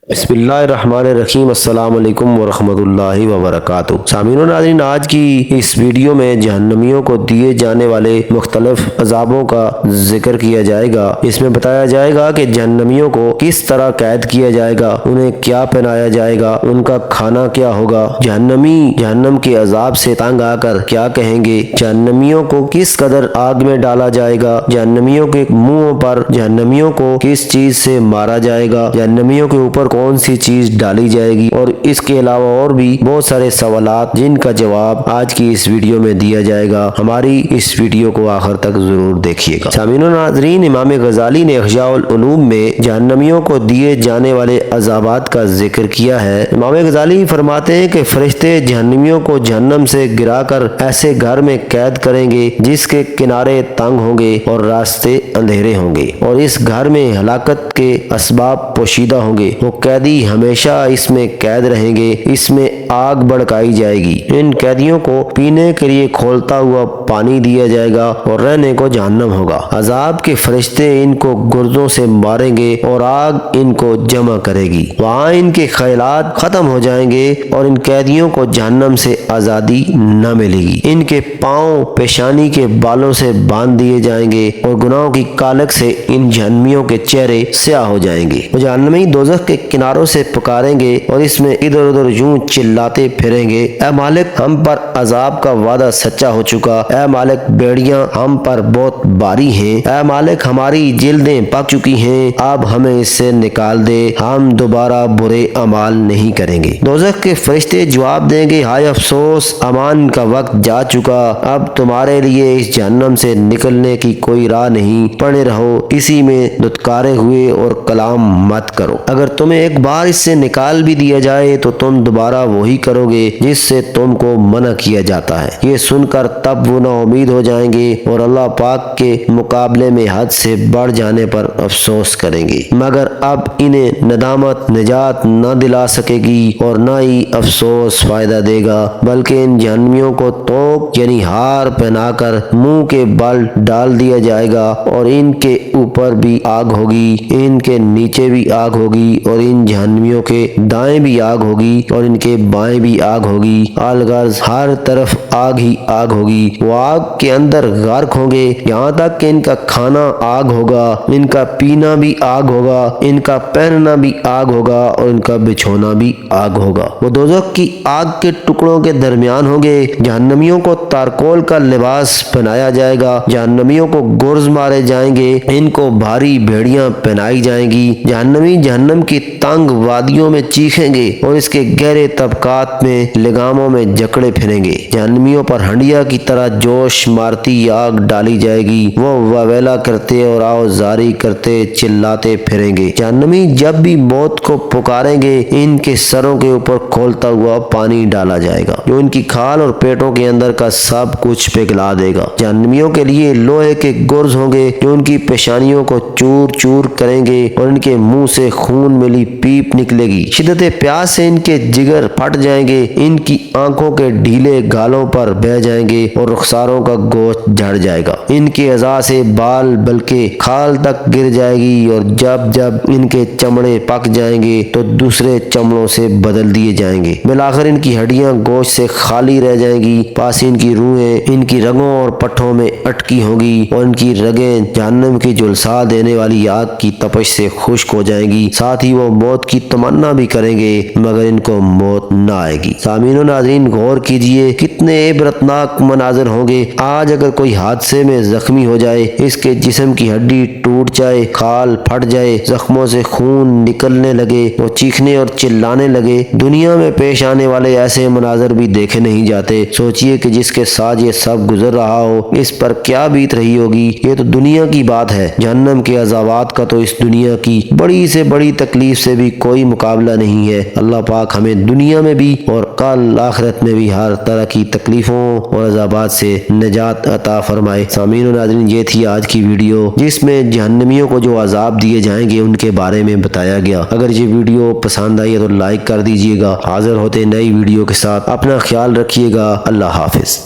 बिस्मिल्लाहिर्रहमानिर्रहीम। अस्सलाम वालेकुम वरहमतुल्लाहि वबरकातुहू। सामीन और नाज़रीन, आज की इस वीडियो में जहन्नमियों को दिए जाने वाले मुख्तलिफ अजाबों का जिक्र किया जाएगा। इसमें बताया जाएगा कि जहन्नमियों को किस तरह कैद किया जाएगा, उन्हें क्या पहनाया जाएगा, उनका खाना क्या होगा, जहन्नमी जहन्नम के अजाब से तंग आकर क्या कहेंगे, जहन्नमियों को किस कदर आग में डाला जाएगा, जहन्नमियों के मुंह पर जहन्नमियों को किस चीज से मारा जाएगा, जहन्नमियों के ऊपर कौन सी चीज डाली जाएगी, और इसके अलावा और भी बहुत सारे सवालात जिनका जवाब आज की इस वीडियो में दिया जाएगा। हमारी इस वीडियो को आखिर तक जरूर देखिएगा। सामीनो नाज़रीन, इमाम गजाली ने इख्याउल उलूम में जहन्नमियों को दिए जाने वाले अजाबात का जिक्र किया है। इमाम गजाली फरमाते हैं कि फरिश्ते जहन्नमियों को जहन्नम से गिराकर ऐसे घर में कैद करेंगे जिसके किनारे तंग होंगे और रास्ते अंधेरे होंगे, और इस घर में हलाकत के असबाब पोशीदा होंगे। वो कैदी हमेशा इसमें कैद रहेंगे। इसमें आग भड़काई जाएगी। इन कैदियों को पीने के लिए खोलता हुआ पानी दिया जाएगा और रहने को जहन्नम होगा। अजाब के फरिश्ते इनको गुर्दों से मारेंगे और आग इनको जमा करेगी। वहाँ इनके ख्यालात खत्म हो जाएंगे और इन कैदियों को जहन्नम से आजादी न मिलेगी। इनके पाँव पेशानी के बालों से बांध दिए जाएंगे और गुनाहों की कालक से इन जहन्नमियों के चेहरे स्याह हो जाएंगे। जहन्नमी दोज़ख के किनारों से पुकारेंगे और इसमें इधर उधर यूं चिल्लाते फिरेंगे, ऐ मालिक, हम पर अजाब का वादा सच्चा हो चुका। ऐ मालिक, बेड़ियां हम पर बहुत भारी हैं। ऐ मालिक, हमारी जिल्दें पक चुकी हैं, अब हमें इससे निकाल दे, हम दोबारा बुरे अमाल नहीं करेंगे। दोज़ख के फरिश्ते जवाब देंगे, हाय अफसोस, अमान का वक्त जा चुका, अब तुम्हारे लिए इस जहन्नम से निकलने की कोई राह नहीं, पड़े रहो इसी में दुत्कारे हुए और कलाम मत करो। अगर तुम्हें एक बार इससे निकाल भी दिया जाए तो तुम दोबारा वही करोगे जिससे तुमको मना किया जाता है। ये सुनकर तब वो ना उम्मीद हो जाएंगे और अल्लाह पाक के मुकाबले में हद से बढ़ जाने पर अफसोस करेंगे, मगर अब इन्हें नदामत निजात न दिला सकेगी और न ही अफसोस फायदा देगा, बल्कि इन जहन्नमियों को तोक यानी हार पहनाकर मुंह के बल डाल दिया जाएगा और इनके ऊपर भी आग होगी, इनके नीचे भी आग होगी और इन जहन्नमियों के दाएं भी आग होगी और इनके बाएं भी आग होगी। अलगर्ज हर तरफ आग ही आग होगी। वो आग के अंदर गर्क होंगे, यहाँ तक कि इनका खाना आग होगा, इनका पीना भी आग होगा, इनका पहनना भी आग होगा और इनका बिछोना भी आग होगा। वो दोज़ख की आग के टुकड़ों के दरमियान होंगे। जहन्नमियों को तारकोल का लिबास पहनाया जाएगा, जहन्नमियों को गुर्ज मारे जाएंगे, इनको भारी भेड़ियां पहनाई जाएंगी। जहन्नमी जहन्नम की तंग वादियों में चीखेंगे और इसके गहरे तबकात में लगामों में जकड़े फिरेंगे। जहन्नमियों पर हंडिया की तरह जोश मारती आग डाली जाएगी। वो ववेला करते और आओजारी करते चिल्लाते फिरेंगे। जहन्नमी जब भी मौत को पुकारेंगे, इनके सरों के ऊपर खोलता हुआ पानी डाला जाएगा जो इनकी खाल और पेटों के अंदर का सब कुछ पिघला देगा। जहन्नमियों के लिए लोहे के गुर्ज होंगे जो उनकी पेशानियों को चूर चूर करेंगे और इनके मुंह से खून मिली पीप निकलेगी। शिद्दत प्यास से इनके जिगर फट जाएंगे, इनकी आंखों के ढीले गालों पर बह जाएंगे और रुखसारों का गोश्त झड़ जाएगा। इनके अज़ा से बाल बल्कि खाल तक गिर जाएगी और जब जब इनके चमड़े पक जाएंगे तो दूसरे चमड़ों से बदल दिए जाएंगे। बिलाखिर इनकी हड्डियां गोश्त से खाली रह जाएंगी। पास इनकी रूहें इनकी रगों और पट्ठों में अटकी होगी और इनकी रगें जहन्नम की झुलसा देने वाली आग की तपश से खुश्क हो जाएंगी। साथ ही वो मौत की तमन्ना भी करेंगे, मगर इनको मौत न आएगी। सामीनो नाज़रीन, गौर कीजिए कितने इबरतनाक मनाजिर होंगे। आज अगर कोई हादसे में जख्मी हो जाए, इसके जिस्म की हड्डी टूट जाए, खाल फट जाए, जख्मों से खून निकलने लगे, वो चीखने और चिल्लाने लगे, दुनिया में पेश आने वाले ऐसे मनाजिर भी देखे नहीं जाते। सोचिए कि जिसके साथ ये सब गुजर रहा हो, इस पर क्या बीत रही होगी। ये तो दुनिया की बात है। जहन्नम के अज़ाबात का तो इस दुनिया की बड़ी से बड़ी तकलीफ से भी कोई मुकाबला नहीं है। अल्लाह पाक हमें दुनिया में भी और कल आखिरत में भी हर तरह की तकलीफों और अज़ाबात से निजात अता फरमाए। सामीन और नाज़रीन, ये थी आज की वीडियो जिसमें जहन्नमियों को जो अजाब दिए जाएंगे उनके बारे में बताया गया। अगर ये वीडियो पसंद आई है तो लाइक कर दीजिएगा। हाजिर होते नई वीडियो के साथ, अपना ख्याल रखिएगा। अल्लाह हाफिज।